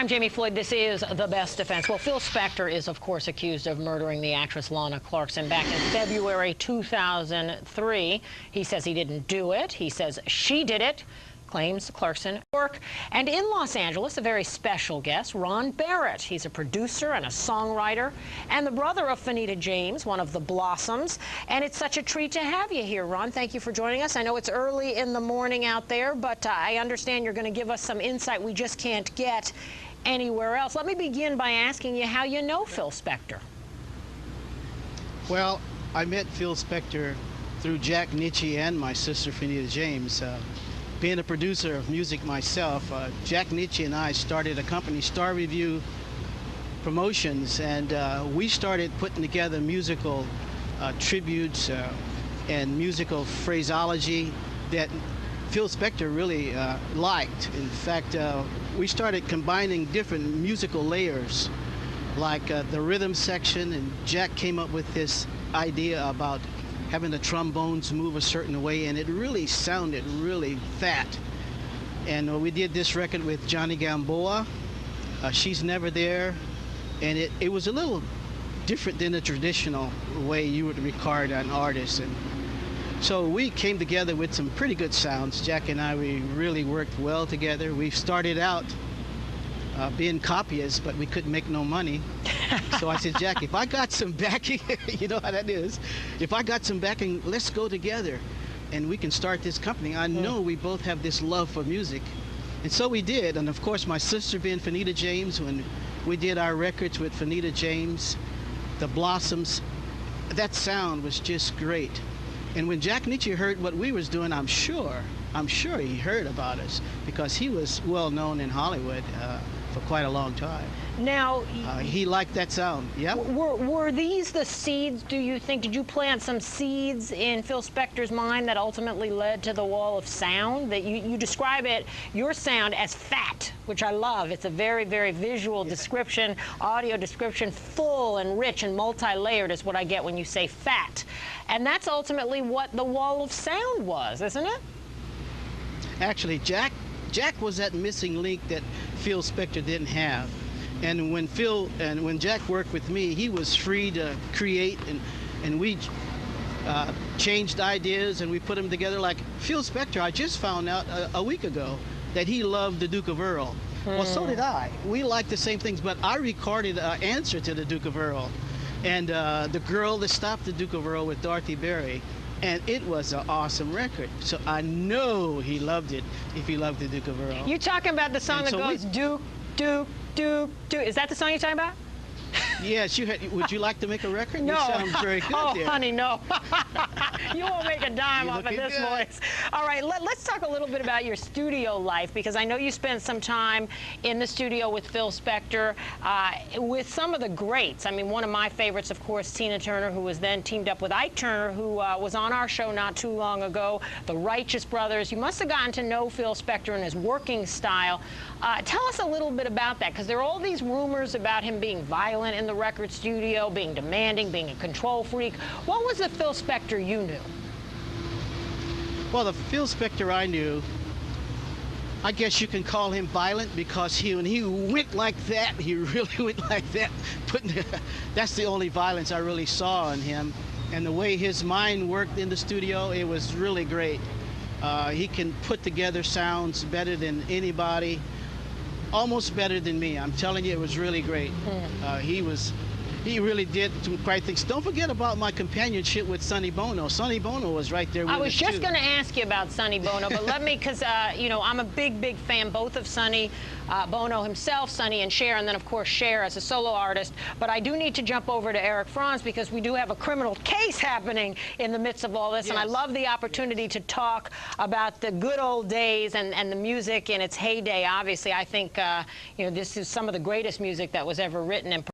I'm Jamie Floyd. This is The Best Defense. Well, Phil Spector is, of course, accused of murdering the actress Lana Clarkson back in February 2003. He says he didn't do it. He says she did it. Claims Clarkson work. And in Los Angeles, a very special guest, Ron Barrett. He's a producer and a songwriter and the brother of Fanita James, one of the Blossoms. And it's such a treat to have you here, Ron. Thank you for joining us. I know it's early in the morning out there, but I understand you're going to give us some insight we just can't get anywhere else. Let me begin by asking you how you know Phil Spector. Well, I met Phil Spector through Jack Nitzsche and my sister Fanita James. Being a producer of music myself, Jack Nitzsche and I started a company, Star Review Promotions, and we started putting together musical tributes and musical phraseology that Phil Spector really liked. In fact, we started combining different musical layers, like the rhythm section, and Jack came up with this idea about having the trombones move a certain way, and it really sounded really fat. And we did this record with Johnny Gamboa, She's Never There, and it was a little different than the traditional way you would record an artist. And so we came together with some pretty good sounds. Jack and I, we really worked well together. We started out being copyists, but we couldn't make no money. So I said, Jack, if I got some backing, you know how that is, if I got some backing, let's go together and we can start this company. I know we both have this love for music. And so we did. And of course, my sister being Fanita James, when we did our records with Fanita James, the Blossoms, that sound was just great. And when Jack Nitzsche heard what we was doing, I'm sure he heard about us, because he was well known in Hollywood for quite a long time. Now, he liked that sound. Yeah. Were these the seeds, do you think? Did you plant some seeds in Phil Spector's mind that ultimately led to the wall of sound? That you describe it, your sound, as fat, which I love. It's a very, very visual description, audio description, full and rich and multi-layered is what I get when you say fat. And that's ultimately what the wall of sound was, isn't it? Actually, Jack was that missing link that Phil Spector didn't have. And when Jack worked with me, he was free to create, and we changed ideas and we put them together. Like Phil Spector, I just found out a week ago that he loved the Duke of Earl. Well, so did I. We liked the same things, but I recorded an answer to the Duke of Earl and The Girl That Stopped the Duke of Earl with Dorothy Berry. And it was an awesome record. So I know he loved it if he loved the Duke of Earl. You're talking about the song that goes Duke, Duke, Duke, Duke. Is that the song you're talking about? Yes. Would you like to make a record? No. You sound very good there. Honey, no. You won't make a dime off of this voice. All right, let's talk a little bit about your studio life, because I know you spent some time in the studio with Phil Spector, with some of the greats. I mean, one of my favorites, of course, Tina Turner, who was then teamed up with Ike Turner, who was on our show not too long ago, the Righteous Brothers. You must have gotten to know Phil Spector and his working style. Tell us a little bit about that, because there are all these rumors about him being violent in the record studio, being demanding, being a control freak. What was the Phil Spector you knew? Well, the Phil Spector I knew, I guess you can call him violent, because when he went like that, he really went like that. That's the only violence I really saw in him. And the way his mind worked in the studio, it was really great. He can put together sounds better than anybody. Almost better than me. I'm telling you, it was really great. He really did some great things. Don't forget about my companionship with Sonny Bono. Sonny Bono was right there with us, I was just going to ask you about Sonny Bono, but let me, because you know, I'm a big fan both of Sonny Bono himself, Sonny and Cher, and then of course Cher as a solo artist. But I do need to jump over to Eric Franz, because we do have a criminal case happening in the midst of all this, and I love the opportunity to talk about the good old days and the music in its heyday. Obviously, I think you know, this is some of the greatest music that was ever written and